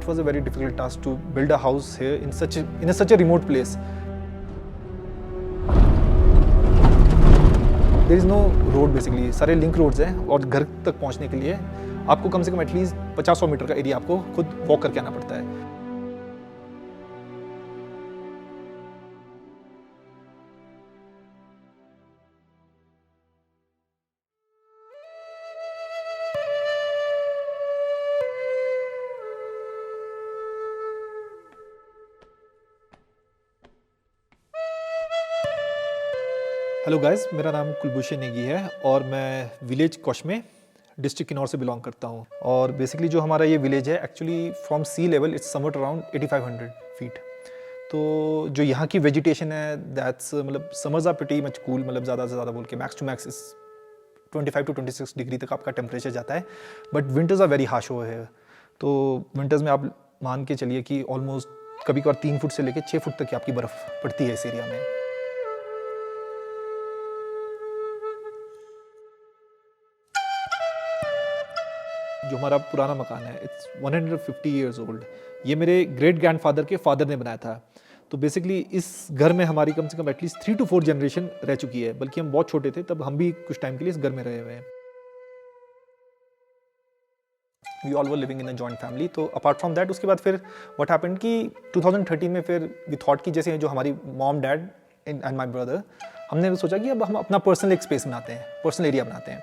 was a very difficult task to build a house here in such a remote place. There is no road basically, सारे link roads हैं और घर तक पहुंचने के लिए आपको कम से कम एटलीस्ट 50-100 मीटर का एरिया आपको खुद वॉक करके आना पड़ता है। हेलो गाइस, मेरा नाम कुलभूषण नेगी है और मैं विलेज कौशमे डिस्ट्रिक्ट किन्नौर से बिलोंग करता हूँ। और बेसिकली जो हमारा ये विलेज है actually from sea level it's somewhat around 8500 feet. तो जो यहाँ की वेजिटेशन है दैट्स मतलब summers are pretty much cool, मतलब ज़्यादा से ज़्यादा बोल के मैक्स टू मैक्स इस 25 to 26 डिग्री तक आपका टेम्परेचर जाता है। But winters are very harsh over here. तो विंटर्स में आप मान के चलिए कि ऑलमोस्ट कभी कभार 3 फुट से लेकर 6 फुट तक की आपकी बर्फ़ पड़ती है इस एरिया में। जो हमारा पुराना मकान है इट्स 150 ईयर्स ओल्ड। ये मेरे ग्रेट ग्रैंडफादर के फादर ने बनाया था। तो बेसिकली इस घर में हमारी कम से कम एटलीस्ट 3 to 4 जनरेशन रह चुकी है, बल्कि हम बहुत छोटे थे तब हम भी कुछ टाइम के लिए इस घर में रहे हुए हैं। We all were living in a joint family. तो अपार्ट फ्रॉम दैट उसके बाद फिर व्हाट हैपेंड कि 2013 में फिर वी थॉट कि जैसे जो हमारी mom dad and my brother, हमने सोचा कि अब हम अपना पर्सनल एक स्पेस बनाते हैं, पर्सनल एरिया बनाते हैं।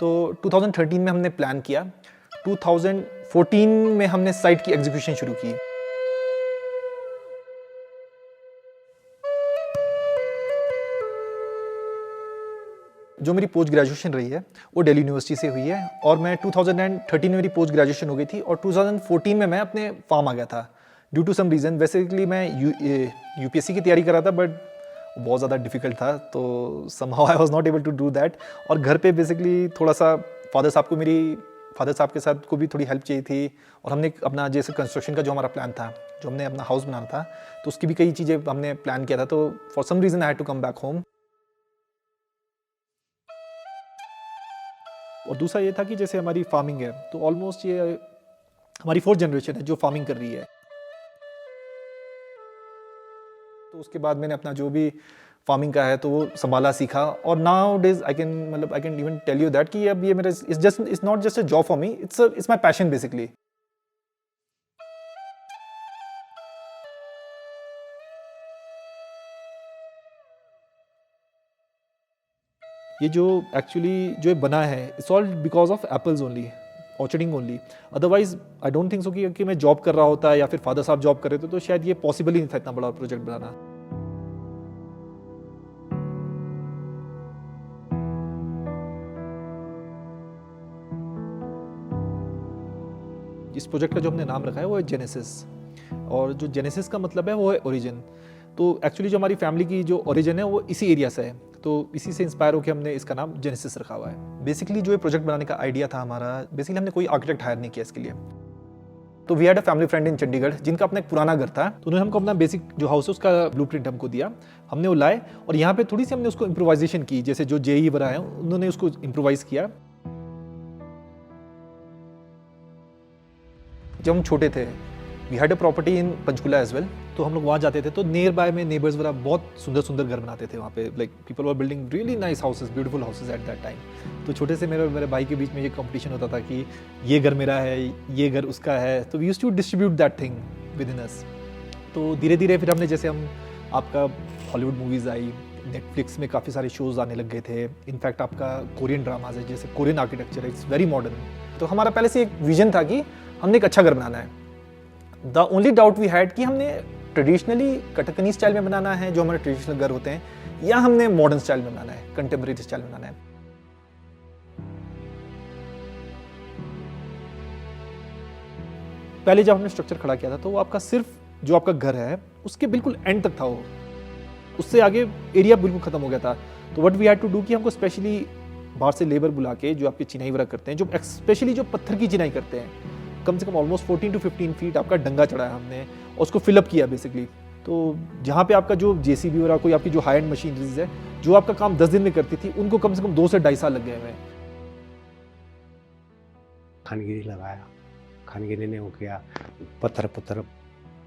तो 2013 में हमने प्लान किया। 2014 में हमने साइट की एग्जीक्यूशन शुरू की। जो मेरी पोस्ट ग्रेजुएशन रही है वो दिल्ली यूनिवर्सिटी से हुई है और मैं 2013 में मेरी पोस्ट ग्रेजुएशन हो गई थी और 2014 में मैं अपने फार्म आ गया था due to some reason. Basically मैं यूपीएससी की तैयारी कर रहा था बट बहुत ज़्यादा डिफिकल्ट था, तो somehow I was not able to do that. और घर पे बेसिकली थोड़ा सा फादर साहब के साथ को भी थोड़ी हेल्प चाहिए थी और हमने अपना जैसे कंस्ट्रक्शन का जो हमारा प्लान था, जो हमने अपना हाउस बनाना था, तो उसकी भी कई चीज़ें हमने प्लान किया था। तो for some reason I had to come back home. और दूसरा ये था कि जैसे हमारी फार्मिंग है तो ऑलमोस्ट ये हमारी 4th जनरेशन है जो फार्मिंग कर रही है। तो उसके बाद मैंने अपना जो भी फार्मिंग का है तो वो संभाला, सीखा। और nowadays I can even tell you that कि अब ये मेरा it's not just a job for me, it's my passion basically. ये जो एक्चुअली जो बना है it's all because of apples only, orcharding only. Otherwise I don't think so कि मैं जॉब कर रहा होता या फिर फादर साहब जॉब कर रहे थे तो शायद ये पॉसिबल ही नहीं था इतना बड़ा प्रोजेक्ट बनाना। इस प्रोजेक्ट का जो हमने नाम रखा है वो है जेनेसिस। और जो जेनेसिस का मतलब है वो है ओरिजिन। तो एक्चुअली जो हमारी फैमिली की जो ओरिजिन है वो इसी एरिया से है, तो इसी से इंस्पायर होकर हमने इसका नाम जेनेसिस रखा हुआ है। बेसिकली जो ये प्रोजेक्ट बनाने का आइडिया था हमारा, बेसिकली हमने कोई आर्किटेक्ट हायर नहीं किया इसके लिए। तो we had a family friend in Chandigarh जिनका अपना एक पुराना घर था, तो उन्होंने हमको अपना बेसिक जो हाउस है उसका ब्लूप्रिंट हमको दिया। हमने वो लाए और यहाँ पे थोड़ी सी हमने उसको इम्प्रोवाइजेशन की, जैसे जो जेई वगैरह है उन्होंने उसको इम्प्रोवाइज किया। जब हम छोटे थे we had a property in Panchkula as well, तो हम लोग वहाँ जाते थे तो नियर बाय में नेबर्स वगैरह बहुत सुंदर सुंदर घर बनाते थे वहाँ पे। Like people were building really nice houses, beautiful houses eight that time. तो छोटे से मेरे भाई के बीच में ये कंपटीशन होता था कि ये घर मेरा है, ये घर उसका है। तो we used to distribute that thing within us. तो धीरे धीरे फिर हमने जैसे हम आपका हॉलीवुड मूवीज़ आई, नेटफ्लिक्स में काफ़ी सारे शोज़ आने लग गए थे। इनफैक्ट आपका कोरियन ड्रामाज है, जैसे Korean architecture, it's very modern. तो हमारा पहले से एक विजन था कि हमने एक अच्छा घर बनाना है। The only doubt we had कि हमने ट्रेडिशनली कटकनी स्टाइल में बनाना है जो हमारे ट्रेडिशनल घर होते हैं, या हमने मॉडर्न स्टाइल में बनाना है, कंटेम्प्रेरी स्टाइल में बनाना है। पहले जब हमने स्ट्रक्चर खड़ा किया था तो वो आपका सिर्फ जो आपका घर है उसके बिल्कुल एंड तक था, वो उससे आगे एरिया बिल्कुल खत्म हो गया था। तो what we had to do कि हमको स्पेशली बाहर से लेबर बुला के जो आपकी चिनाई वगैरह करते हैं, जो स्पेशली जो पत्थर की चिनाई करते हैं, कम से कम ऑलमोस्ट 14 to 15 फीट आपका डंगा चढ़ाया हमने और उसको फिलअप किया बेसिकली। तो जहाँ पे आपका जो जेसीबी वगैरह कोई आपकी जो हाई एंड मशीनरीज है जो आपका काम 10 दिन में करती थी, उनको कम से कम 2 से 2.5 साल लग गए हुए हैं। खंडगिरी लगाया, खान गिने ने वो किया, पत्थर पत्थर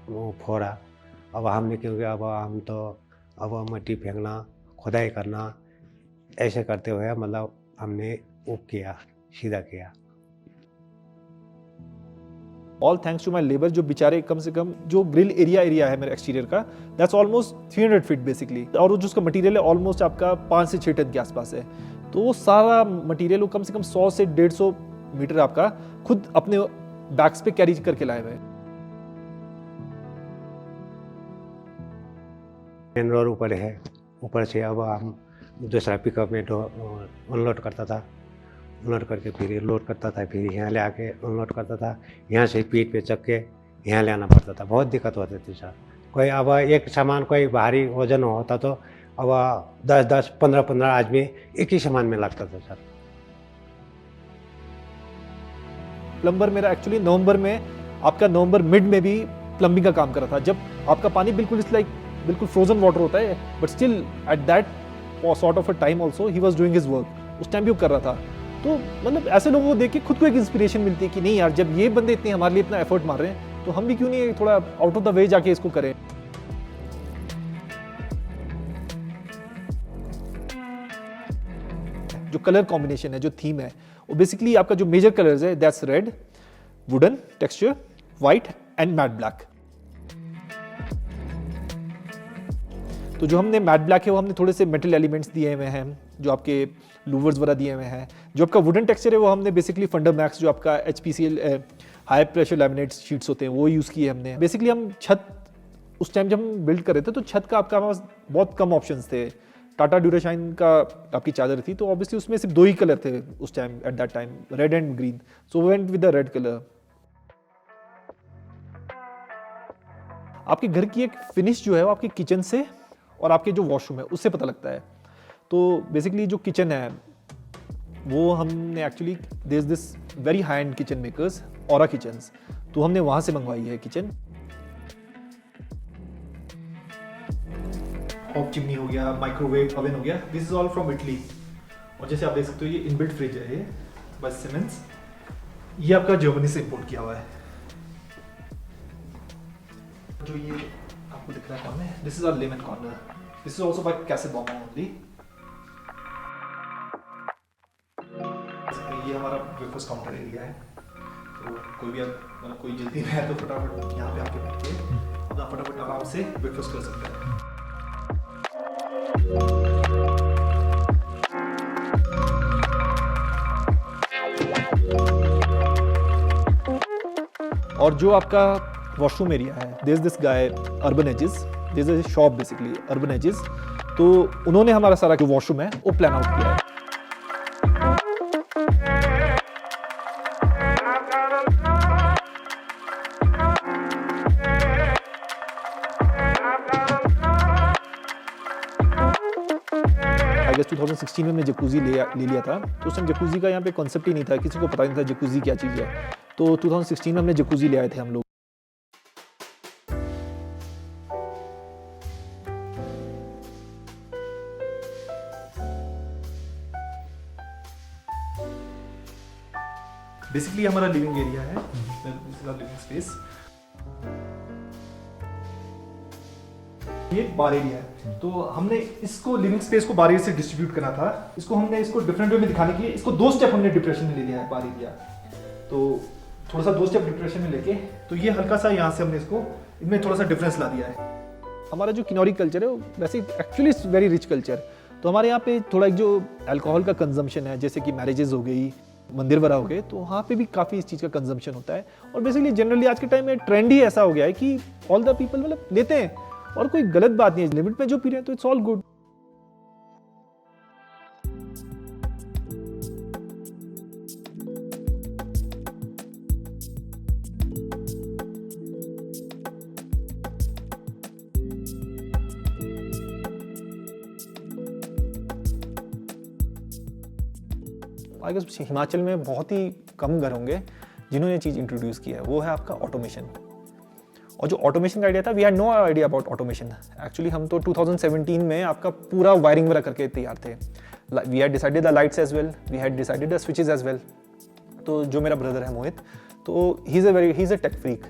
वो फोड़ा। अब हमने क्यों किया, अब मिट्टी फेंकना, खुदाई करना, ऐसे करते हुए मतलब हमने वो किया, सीधा किया। All thanks to my labour, जो बेचारे कम से कम जो ग्रिल एरिया है मेरे एक्सटीरियर का, दैट्स ऑलमोस्ट 300 फीट बेसिकली, और जो उसका मटेरियल है ऑलमोस्ट आपका 5 से 6 टन के आसपास है। तो वो सारा मटेरियल वो कम से कम 100 से 150 मीटर आपका खुद अपने बैग्स पे कैरी करके लाए हुए हैं। मेन रोड ऊपर है, ऊपर से अब हम दूसरा पिकअप में अनलोड करता था, अनलोड करके फिर लोड करता था, फिर यहाँ ले आके अनलोड करता था, यहाँ से पीठ पे चक के यहाँ ले आना पड़ता था। बहुत दिक्कत होती थी सर। कोई अब एक सामान कोई भारी वजन होता तो अब 10-10, 15-15 आदमी एक ही सामान में लगता था सर। प्लम्बर मेरा एक्चुअली नवंबर मिड में भी प्लम्बिंग का काम कर रहा था, जब आपका पानी बिल्कुल इस लाइक बिल्कुल फ्रोजन वाटर होता है, but still at that sort of a time also he was doing his work. उस टाइम भी वो कर रहा था। तो मतलब ऐसे लोगों को देख के खुद को एक इंस्पिरेशन मिलती है कि नहीं यार, जब ये बंदे इतने हमारे लिए इतना एफर्ट मार रहे हैं तो हम भी क्यों नहीं थोड़ा आउट ऑफ द वे जाके इसको करें। जो कलर कॉम्बिनेशन है, जो थीम है, वो बेसिकली आपका जो मेजर कलर्स है that's red, wooden texture, white and matte black. तो जो हमने मैट ब्लैक है वो हमने थोड़े से मेटल एलिमेंट्स दिए हुए हैं, जो आपके लूवर्स वगैरह दिए हुए हैं। जो आपका वुडन टेक्सचर है वो हमने बेसिकली फंडर मैक्स, जो आपका HPCL high pressure laminate sheets होते हैं, वो यूज़ किए हमने। बेसिकली हम छत उस टाइम जब हम बिल्ड कर रहे थे तो छत का आपका पास बहुत कम ऑप्शंस थे। टाटा ड्यूराशाइन का आपकी चादर थी, तो ऑब्वियसली उसमें सिर्फ 2 ही कलर थे उस time, at that time, red and green. So we went with the red colour. आपके घर की एक फिनिश जो है वो आपके किचन से और आपके जो वॉशरूम है उससे पता लगता है। तो बेसिकली जो किचन है वो हमने actually there is this very high end kitchen makers, Aura kitchens, तो हमने वहां से मंगवाई है किचन। हॉट चिमनी हो गया, माइक्रोवेव ओवन हो गया, this is all from Italy. और जैसे आप देख सकते हो ये इनबिल्ट फ्रिज है, ये बाय सीमेंस, ये आपका जर्मनी से इंपोर्ट किया हुआ है। जो ये आपको दिख रहा है corner, this is our lemon corner, this is also by कैसेबॉमा ओनली। ये हमारा ब्रेकफास्ट काउंटर एरिया है, तो कोई भी मतलब कोई जल्दी में है तो फटाफट यहाँ पे आके बैठ के अपना फटाफट आराम से ब्रेकफास्ट कर सकता है। और जो आपका वॉशरूम एरिया है, there is this guy Urban Edges, there is a shop basically Urban Edges, तो उन्होंने हमारा सारा जो वॉशरूम है वो प्लान आउट किया है। आई गेस 2016 में हमने जकूजी ले लिया था, तो उस टाइम जकूजी का यहाँ पे कॉन्सेप्ट ही नहीं था, किसी को पता नहीं था जकूजी क्या चीज़ है। तो 2016 में हमने जकूजी ले आए थे हम लोग। बेसिकली हमारा लिविंग एरिया है, this is our living space. ये बार एरिया है, तो हमने इसको लिविंग स्पेस को बार एरिया से डिस्ट्रीब्यूट करना था। इसको डिफरेंट वे में दिखाने के लिए इसको 2 स्टेप हमने डिप्रेशन में ले लिया है बार एरिया। तो थोड़ा सा 2 स्टेप डिप्रेशन में लेके, तो ये हल्का सा यहाँ से हमने इसको इनमें थोड़ा सा डिफरेंस ला दिया है। हमारा जो किनौरी कल्चर है वो वैसे एक्चुअली वेरी रिच कल्चर। तो हमारे यहाँ पे थोड़ा एक जो अल्कोहल का कंजम्पशन है, जैसे कि मैरिजेज हो गई, मंदिर वगैरह हो गए, तो वहाँ पे भी काफ़ी इस चीज़ का कंजम्पशन होता है। और बेसिकली जनरली आज के टाइम में ट्रेंड ही ऐसा हो गया है कि ऑल द पीपल मतलब लेते हैं, और कोई गलत बात नहीं है, लिमिट में जो पी रहे हैं तो it's all good. I guess Himachal में बहुत ही कम घर होंगे जिन्होंने ये चीज़ इंट्रोड्यूस किया है, वो है आपका ऑटोमेशन। और जो ऑटोमेशन का आइडिया था, we had no idea about automation. Actually हम तो 2017 में आपका पूरा वायरिंग वगैरह करके तैयार थे। We had decided the lights as well, we had decided the switches as well. तो जो मेरा ब्रदर है मोहित, तो he is a tech freak,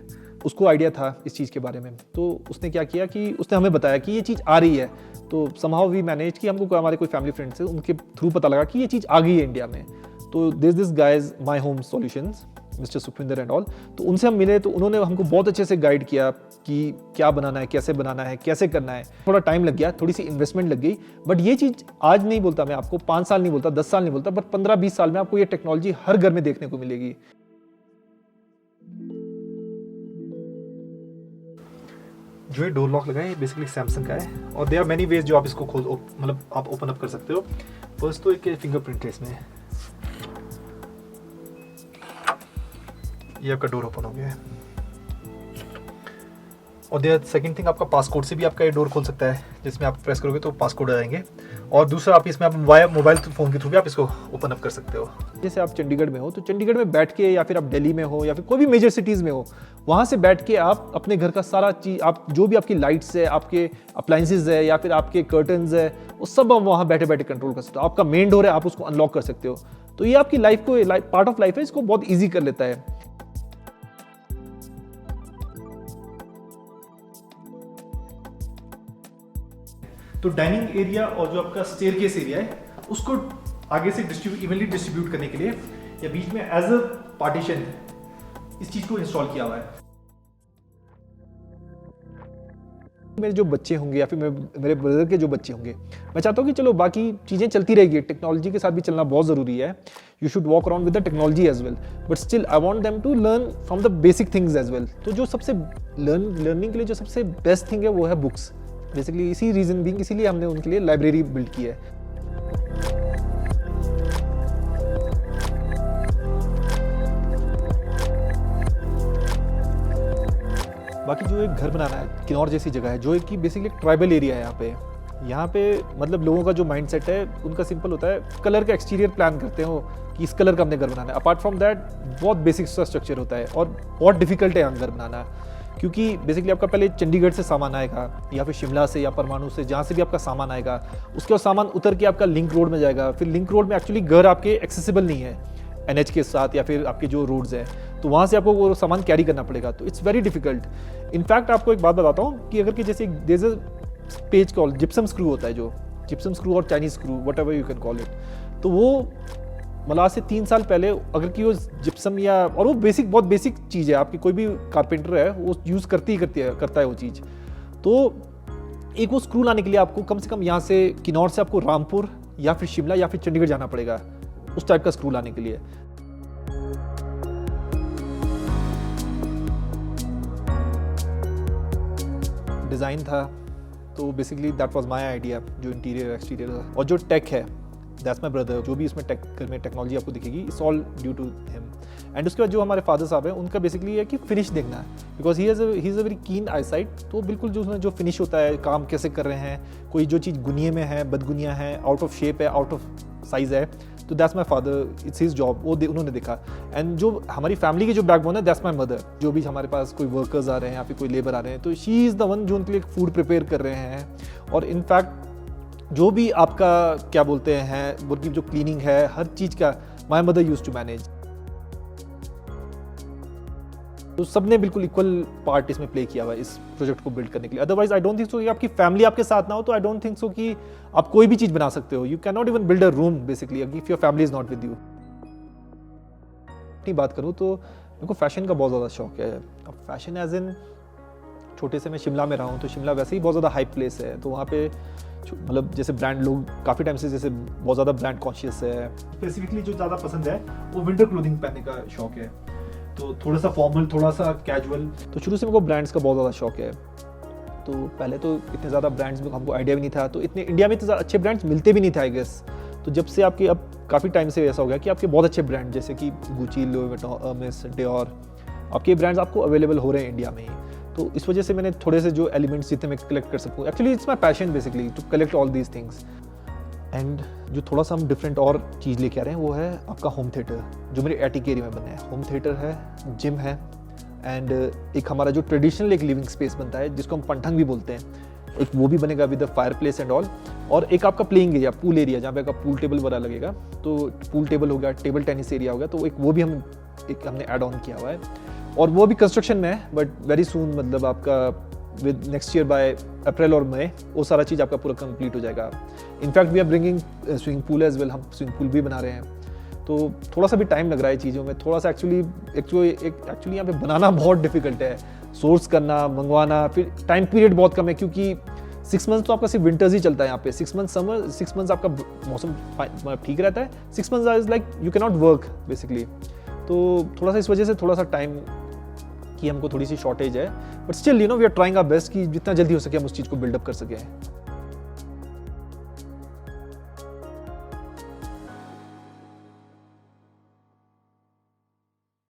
उसको आइडिया था इस चीज़ के बारे में। तो उसने क्या किया कि उसने हमें बताया कि ये चीज़ आ रही है। तो समहाउ वी मैनेज कि हमको हमारे कोई फैमिली फ्रेंड्स है उनके थ्रू पता लगा कि ये चीज़ आ गई है इंडिया में। तो this guys my home solutions, mister Sukhwinder and all, तो उनसे हम मिले तो उन्होंने हमको बहुत अच्छे से गाइड किया कि क्या बनाना है, कैसे बनाना है, कैसे करना है। थोड़ा टाइम लग गया, थोड़ी सी इन्वेस्टमेंट लग गई, बट ये चीज़ आज नहीं बोलता मैं आपको, 5 साल नहीं बोलता, 10 साल नहीं बोलता, बट 15-20 साल में आपको ये टेक्नोलॉजी हर घर में देखने को मिलेगी। जो ये डोर लॉक लगा है ये बेसिकली सैमसंग का है, और देयर आर मेनी वेज जो आप इसको खोल मतलब आप ओपन अप कर सकते हो। फर्स्ट तो एक फिंगरप्रिंट है इसमें, ये आपका डोर ओपन हो गया है। और देयर सेकंड थिंग, आपका पासकोड से भी आपका ये डोर खोल सकता है, जिसमें आप प्रेस करोगे तो पासकोड आ जाएंगे। और दूसरा आप इसमें आप मोबाइल फ़ोन के थ्रू भी आप इसको ओपन अप कर सकते हो। जैसे आप चंडीगढ़ में हो तो चंडीगढ़ में बैठ के, या फिर आप दिल्ली में हो, या फिर कोई भी मेजर सिटीज़ में हो, वहाँ से बैठ के आप अपने घर का सारा चीज़, आप जो भी आपकी लाइट्स है, आपके अप्लाइंसेज है, या फिर आपके कर्टन्स है, वो सब आप वहाँ बैठे बैठे कंट्रोल कर सकते हो। आपका मेन डोर है, आप उसको अनलॉक कर सकते हो। तो ये आपकी लाइफ को, पार्ट ऑफ लाइफ है, इसको बहुत ईजी कर लेता है। तो डाइनिंग एरिया और जो आपका स्टेयरकेस एरिया है उसको आगे से इवनली डिस्ट्रीब्यूट करने के लिए, या बीच में एज अ पार्टीशन इस चीज को इंस्टॉल किया हुआ है। मेरे जो बच्चे होंगे या फिर मेरे ब्रदर के जो बच्चे होंगे, मैं चाहता हूँ कि चलो बाकी चीज़ें चलती रहेगी, टेक्नोलॉजी के साथ भी चलना बहुत ज़रूरी है। You should walk around with the technology as well, but still I want them to learn from the basic things as well. तो जो सबसे लर्निंग के लिए जो सबसे बेस्ट थिंग है वो है बुक्स। बेसिकली इसी रीज़न बीइंग, इसीलिए हमने उनके लिए लाइब्रेरी बिल्ड की है। बाकी जो एक घर बनाना है, किन्नौर जैसी जगह है, जो एक कि बेसिकली एक ट्राइबल एरिया है यहाँ पे मतलब लोगों का जो माइंडसेट है उनका सिंपल होता है, कलर का एक्सटीरियर प्लान करते हो कि इस कलर का हमने घर बनाना है। अपार्ट फ्रॉम दैट बहुत बेसिक सा स्ट्रक्चर होता है और बहुत डिफिकल्ट है यहाँ घर बनाना, क्योंकि बेसिकली आपका पहले चंडीगढ़ से सामान आएगा, या फिर शिमला से या परमाणु से, जहाँ से भी आपका सामान आएगा, उसके बाद सामान उतर के आपका लिंक रोड में जाएगा। फिर लिंक रोड में एक्चुअली घर आपके एक्सेसिबल नहीं है NH के साथ, या फिर आपके जो रोड्स हैं, तो वहाँ से आपको वो सामान कैरी करना पड़ेगा। तो इट्स वेरी डिफिकल्ट। इनफैक्ट आपको एक बात बताता हूँ कि अगर कि जैसे there is a page call gypsum screw होता है, जो जिप्सम स्क्रू और Chinese screw whatever you can call it, तो वो मतलब आज से 3 साल पहले अगर कि वो जिप्सम या, और वो बहुत बेसिक चीज़ है, आपकी कोई भी कारपेंटर है वो यूज़ करता है वो चीज़। तो एक वो स्क्रू लाने के लिए आपको कम से कम यहाँ से किन्नौर से आपको रामपुर या फिर शिमला या फिर चंडीगढ़ जाना पड़ेगा उस टाइप का स्क्रू लाने के लिए। डिज़ाइन था तो basically that was my idea, जो इंटीरियर एक्सटीरियर था। और जो टेक है दैट्स माय ब्रदर, जो भी इसमें टेक्नोलॉजी आपको दिखेगी it's all due to him. And उसके बाद जो हमारे फादर साहब हैं उनका बेसिकली है कि फिनिश देखना है, because he is a very keen I site. तो बिल्कुल जो उसमें जो फिनिश होता है, काम कैसे कर रहे हैं, कोई जो चीज़ गुनिये में है, बदगुनिया है, आउट ऑफ शेप है, आउट ऑफ साइज़ है, तो that's my father, it's his job, उन्होंने देखा। एंड जो हमारी फैमिली की जो बैकबोन है दैट्स माय मदर। जो भी हमारे पास कोई वर्कर्स आ रहे हैं या फिर कोई लेबर आ रहे हैं, तो शी इज़ द वन जो उनके लिए फूड प्रिपेयर कर रहे हैं। और इनफैक्ट जो भी आपका क्या बोलते हैं, उनकी जो क्लीनिंग है, हर चीज़ का my mother used to manage. तो सबने बिल्कुल इक्वल पार्ट इसमें प्ले किया हुआ है इस प्रोजेक्ट को बिल्ड करने के लिए। Otherwise I don't think so कि आपकी फैमिली आपके साथ ना हो तो आई डोंट थिंक सो कि आप कोई भी चीज़ बना सकते हो। You can not even build a room basically if your family is not with you. अपनी बात करूँ तो मेरे को फैशन का बहुत ज़्यादा शौक है। अब फैशन एज इन छोटे से मैं शिमला में रहा हूँ, तो शिमला वैसे ही बहुत ज़्यादा हाई प्लेस है, तो वहाँ पे मतलब जैसे ब्रांड लोग काफ़ी टाइम से जैसे बहुत ज़्यादा ब्रांड कॉन्शियस है। स्पेसिफिकली जो ज़्यादा पसंद है वो विंटर क्लोथिंग पहनने का शौक है, तो थोड़ा सा फॉर्मल, थोड़ा सा कैजुअल। तो शुरू से मेरे को ब्रांड्स का बहुत ज़्यादा शौक है। तो पहले तो इतने ज़्यादा ब्रांड्स में हमको आइडिया भी नहीं था, तो इतने इंडिया में इतने ज़्यादा अच्छे ब्रांड्स मिलते भी नहीं थे आई गेस। तो जब से आपके अब काफ़ी टाइम से ऐसा हो गया कि आपके बहुत अच्छे ब्रांड जैसे कि Gucci, Louis Vuitton, Hermès, Dior, आपके ब्रांड्स आपको अवेलेबल हो रहे हैं इंडिया में ही। तो इस वजह से मैंने थोड़े से जो एलिमेंट्स जितने मैं कलेक्ट कर सकूँ, actually it's my passion basically to collect all these things. And जो थोड़ा सा हम डिफरेंट और चीज़ लेके आ रहे हैं वो है आपका होम थिएटर, जो मेरे एटिक एरिया में बना है। होम थिएटर है, जिम है, एंड एक हमारा जो ट्रेडिशनल एक लिविंग स्पेस बनता है जिसको हम पंठंग भी बोलते हैं, एक वो भी बनेगा with the fire place and all. और एक आपका प्लेइंग एरिया, पूल एरिया, जहाँ पे आपका पूल टेबल वगैरह लगेगा। तो पूल टेबल हो गया, टेबल टेनिस एरिया हो गया, तो एक वो भी हम एक हमने ऐड ऑन किया हुआ है, और वो भी कंस्ट्रक्शन में है, बट वेरी सून, मतलब आपका with next year by April और मई वो सारा चीज़ आपका पूरा कंप्लीट हो जाएगा। In fact we are bringing swimming pool as well, हम स्विमिंग पूल भी बना रहे हैं, तो थोड़ा सा भी टाइम लग रहा है चीज़ों में, थोड़ा सा एक्चुअली यहाँ पे बनाना बहुत डिफिकल्ट है, सोर्स करना, मंगवाना, फिर टाइम पीरियड बहुत कम है, क्योंकि 6 मंथ्स तो आपका सिर्फ विंटर्स ही चलता है यहाँ पे, 6 मंथ समर, 6 मंथ्स आपका मौसम ठीक रहता है, 6 months is like you can not work basically. तो थोड़ा सा इस वजह से थोड़ा सा टाइम की हमको थोड़ी सी शॉर्टेज है, but still we are trying our best कि जितना जल्दी हो सके हम उस चीज़ को बिल्डअप कर सकें।